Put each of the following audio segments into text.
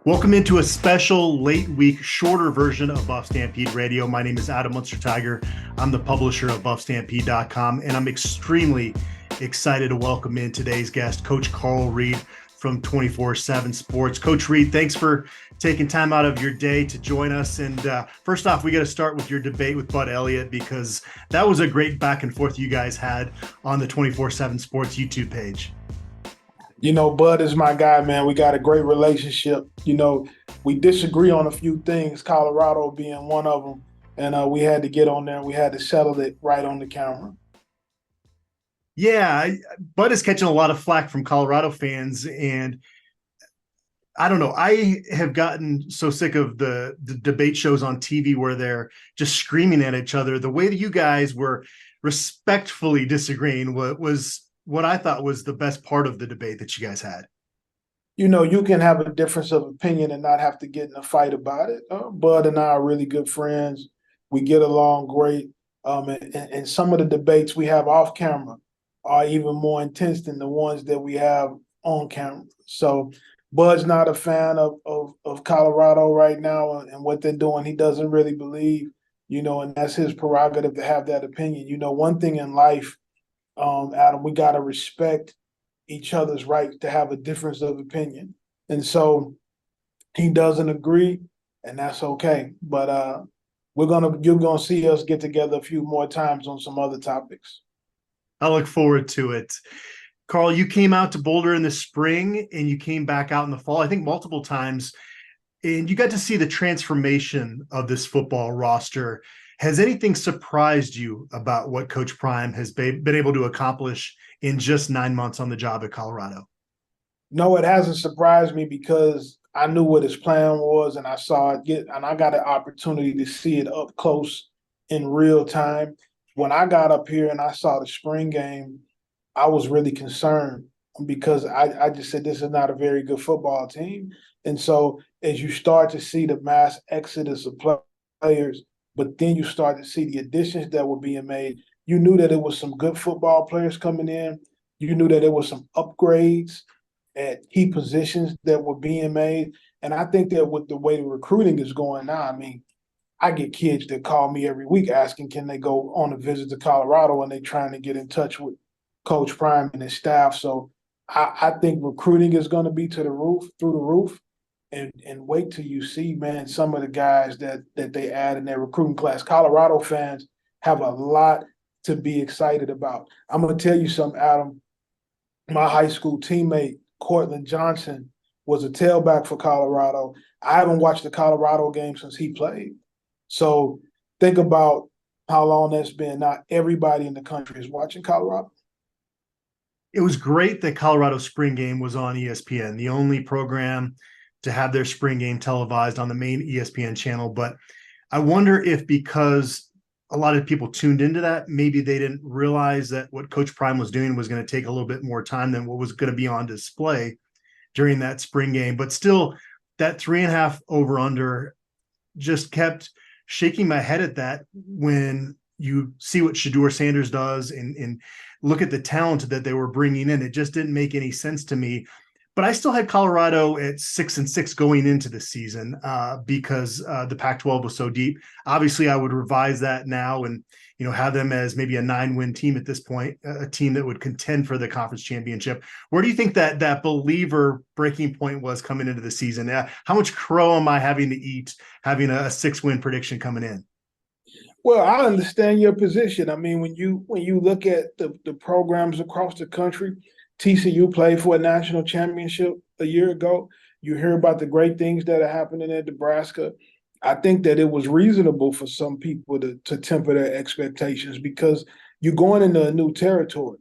Welcome into a special late week, shorter version of Buff Stampede Radio. My name is Adam Munsterteiger. I'm the publisher of BuffStampede.com, and I'm extremely excited to welcome in today's guest, Coach Carl Reed from 247Sports. Coach Reed, thanks for taking time out of your day to join us. And first off, we got to start with your debate with Bud Elliott, because that was a great back and forth you guys had on the 247Sports YouTube page. You know, Bud is my guy, man. We got a great relationship. You know, we disagree on a few things, Colorado being one of them. And we had to get on there and we had to settle it right on the camera. Yeah, Bud is catching a lot of flack from Colorado fans. And I don't know, I have gotten so sick of the debate shows on TV where they're just screaming at each other. The way that you guys were respectfully disagreeing was what I thought was the best part of the debate that you guys had. You know, you can have a difference of opinion and not have to get in a fight about it. Bud and I are really good friends. We get along great. And some of the debates we have off camera are even more intense than the ones that we have on camera. So Bud's not a fan of Colorado right now and what they're doing. He doesn't really believe, you know, and that's his prerogative to have that opinion. You know, one thing in life, Adam, we got to respect each other's right to have a difference of opinion. And so he doesn't agree, and that's okay. But you're gonna see us get together a few more times on some other topics. I look forward to it. Carl, you came out to Boulder in the spring and you came back out in the fall, I think multiple times, and you got to see the transformation of this football roster. Has anything surprised you about what Coach Prime has been able to accomplish in just 9 months on the job at Colorado? No, it hasn't surprised me because I knew what his plan was and I saw it and I got an opportunity to see it up close in real time. When I got up here and I saw the spring game, I was really concerned because I just said this is not a very good football team. And so as you start to see the mass exodus of players, but then you start to see the additions that were being made, you knew that it was some good football players coming in. You knew that there was some upgrades at key positions that were being made. And I think that with the way the recruiting is going now, I mean, I get kids that call me every week asking, can they go on a visit to Colorado, and they're trying to get in touch with Coach Prime and his staff. So I think recruiting is going to be through the roof. And wait till you see, man, some of the guys that they add in their recruiting class. Colorado fans have a lot to be excited about. I'm going to tell you something, Adam. My high school teammate, Cortland Johnson, was a tailback for Colorado. I haven't watched the Colorado game since he played. So think about how long that's been. Not everybody in the country is watching Colorado. It was great that Colorado spring game was on ESPN, the only program to have their spring game televised on the main ESPN channel. But I wonder if because a lot of people tuned into that, maybe they didn't realize that what Coach Prime was doing was going to take a little bit more time than what was going to be on display during that spring game. But still, that 3.5 over under just kept shaking my head at that when you see what Shedeur Sanders does and look at the talent that they were bringing in. It just didn't make any sense to me. But I still had Colorado at 6-6 going into the season because the Pac-12 was so deep. Obviously, I would revise that now and have them as maybe a 9-win team at this point, a team that would contend for the conference championship. Where do you think that believer breaking point was coming into the season? How much crow am I having to eat having a 6-win prediction coming in? Well, I understand your position. I mean, when you look at the programs across the country, TCU played for a national championship a year ago. You hear about the great things that are happening at Nebraska. I think that it was reasonable for some people to temper their expectations because you're going into a new territory.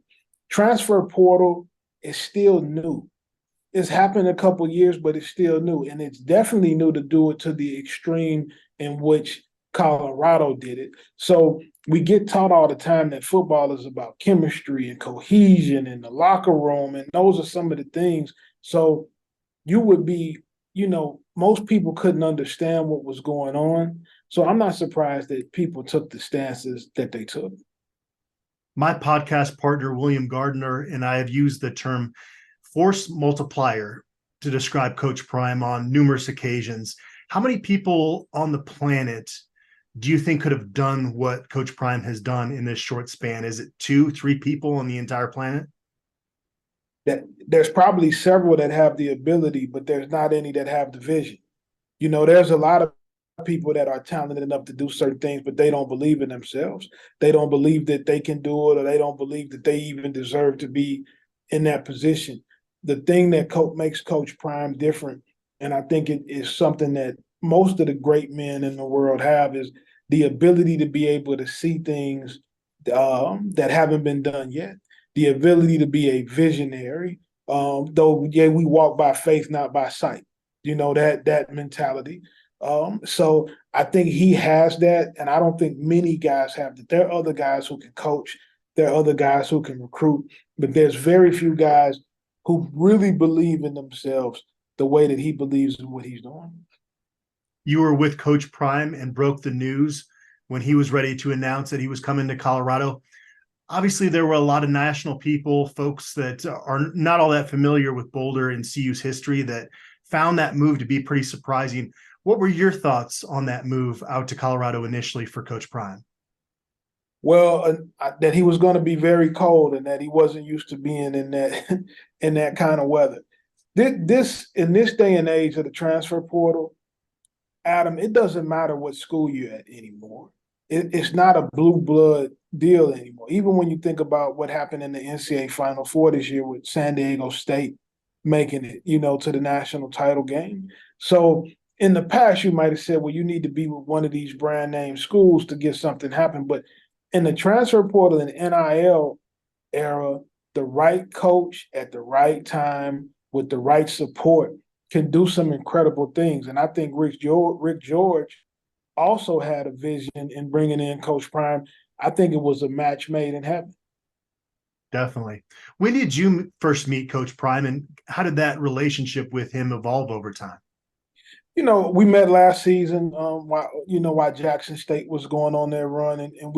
Transfer portal is still new. It's happened a couple years, but it's still new. And it's definitely new to do it to the extreme in which Colorado did it. So we get taught all the time that football is about chemistry and cohesion in the locker room, and those are some of the things. So you would be, most people couldn't understand what was going on. So I'm not surprised that people took the stances that they took. My podcast partner, William Gardner, and I have used the term force multiplier to describe Coach Prime on numerous occasions. How many people on the planet do you think could have done what Coach Prime has done in this short span? Is it 2, 3 people on the entire planet? That there's probably several that have the ability, but there's not any that have the vision. There's a lot of people that are talented enough to do certain things, but they don't believe in themselves. They don't believe that they can do it, or they don't believe that they even deserve to be in that position. The thing that makes Coach Prime different, and I think it is something that most of the great men in the world have, is the ability to be able to see things that haven't been done yet. The ability to be a visionary, though, yeah, we walk by faith, not by sight. That mentality. So I think he has that, and I don't think many guys have that. There are other guys who can coach, there are other guys who can recruit, but there's very few guys who really believe in themselves the way that he believes in what he's doing. You were with Coach Prime and broke the news when he was ready to announce that he was coming to Colorado. Obviously, there were a lot of national people, folks that are not all that familiar with Boulder and CU's history, that found that move to be pretty surprising. What were your thoughts on that move out to Colorado initially for Coach Prime? Well, that he was going to be very cold and that he wasn't used to being in that in that kind of weather. This in this day and age of the transfer portal, Adam, it doesn't matter what school you're at anymore. It's not a blue blood deal anymore. Even when you think about what happened in the NCAA Final Four this year with San Diego State making it, to the national title game. So in the past, you might have said, well, you need to be with one of these brand name schools to get something happen. But in the transfer portal and NIL era, the right coach at the right time with the right support can do some incredible things. And I think Rick George also had a vision in bringing in Coach Prime. I think it was a match made in heaven. Definitely. When did you first meet Coach Prime, and how did that relationship with him evolve over time? We met last season. Why Jackson State was going on their run, and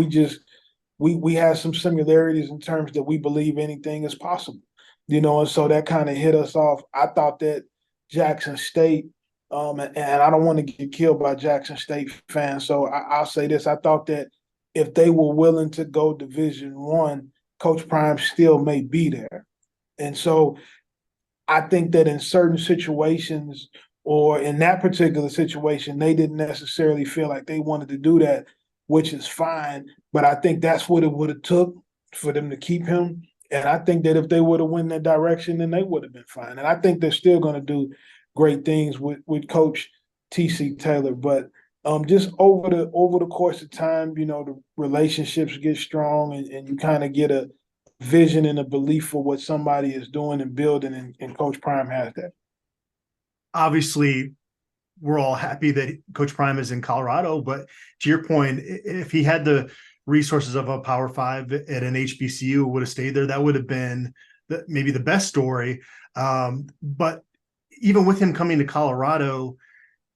we had some similarities in terms that we believe anything is possible. And so that kind of hit us off. I thought that Jackson State, and I don't want to get killed by Jackson State fans, so I'll say this: I thought that if they were willing to go Division One, Coach Prime still may be there. And so I think that in certain situations, or in that particular situation, they didn't necessarily feel like they wanted to do that, which is fine. But I think that's what it would have took for them to keep him. And I think that if they would have went that direction, then they would have been fine. And I think they're still going to do great things with Coach T.C. Taylor. But just over the course of time, the relationships get strong, and you kind of get a vision and a belief for what somebody is doing and building, and Coach Prime has that. Obviously, we're all happy that Coach Prime is in Colorado, but to your point, if he had the resources of a Power Five at an HBCU, would have stayed there, that would have been maybe the best story. But even with him coming to Colorado,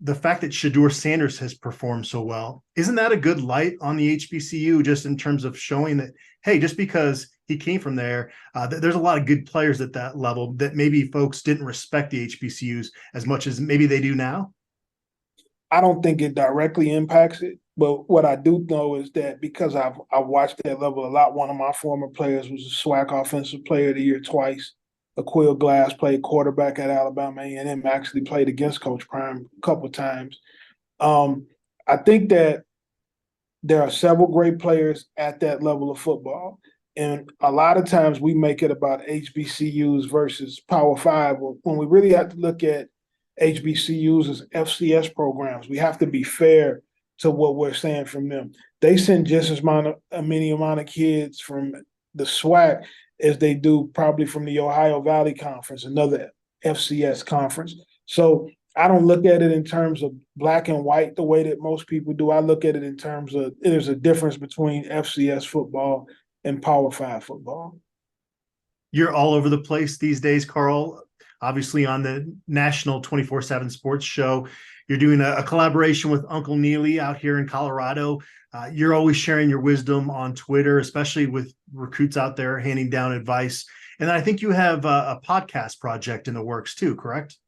the fact that Shedeur Sanders has performed so well, isn't that a good light on the HBCU, just in terms of showing that, hey, just because he came from there, there's a lot of good players at that level that maybe folks didn't respect the HBCUs as much as maybe they do now? I don't think it directly impacts it, but what I do know is that because I've watched that level a lot, one of my former players was a SWAC Offensive Player of the Year twice. Aquil Glass played quarterback at Alabama A&M, actually played against Coach Prime a couple of times. I think that there are several great players at that level of football. And a lot of times we make it about HBCUs versus Power Five. When we really have to look at HBCUs as FCS programs, we have to be fair to what we're saying from them. They send just as many amount of kids from the SWAC as they do probably from the Ohio Valley Conference, another FCS conference. So I don't look at it in terms of black and white the way that most people do. I look at it in terms of there's a difference between FCS football and Power Five football. You're all over the place these days, Carl. Obviously on the national 247 Sports show. You're doing a collaboration with Uncle Neely out here in Colorado. You're always sharing your wisdom on Twitter, especially with recruits out there handing down advice. And I think you have a podcast project in the works too, correct?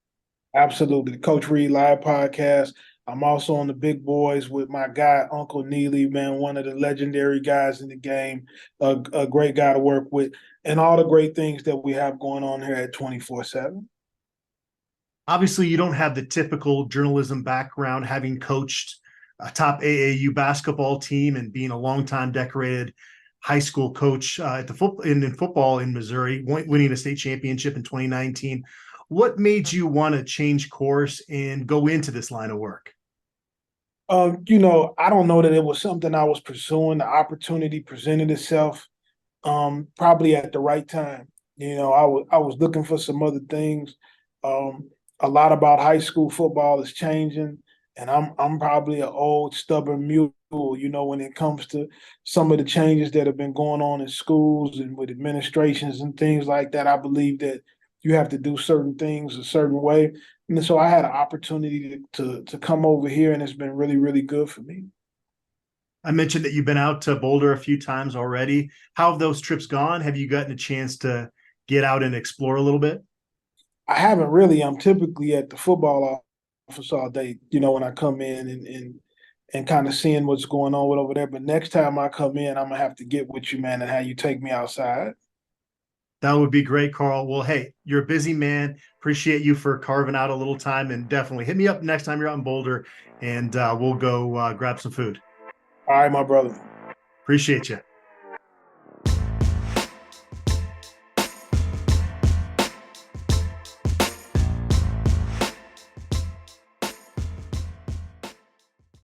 Absolutely. The Coach Reed Live podcast. I'm also on the Big Boys with my guy, Uncle Neely, man, one of the legendary guys in the game, a great guy to work with, and all the great things that we have going on here at 24/7. Obviously, you don't have the typical journalism background, having coached a top AAU basketball team and being a longtime decorated high school coach at the in football in Missouri, winning a state championship in 2019. What made you want to change course and go into this line of work? I don't know that it was something I was pursuing. The opportunity presented itself probably at the right time. I was looking for some other things. Um, a lot about high school football is changing, and I'm probably an old stubborn mule. When it comes to some of the changes that have been going on in schools and with administrations and things like that, I believe that you have to do certain things a certain way. And so I had an opportunity to come over here, and it's been really, really good for me. I mentioned that you've been out to Boulder a few times already. How have those trips gone? Have you gotten a chance to get out and explore a little bit? I haven't really. I'm typically at the football office all day, when I come in and kind of seeing what's going on with over there. But next time I come in, I'm gonna have to get with you, man, and have you take me outside. That would be great, Carl. Well, hey, you're a busy man. Appreciate you for carving out a little time, and definitely hit me up next time you're out in Boulder, and we'll go grab some food. All right, my brother. Appreciate you.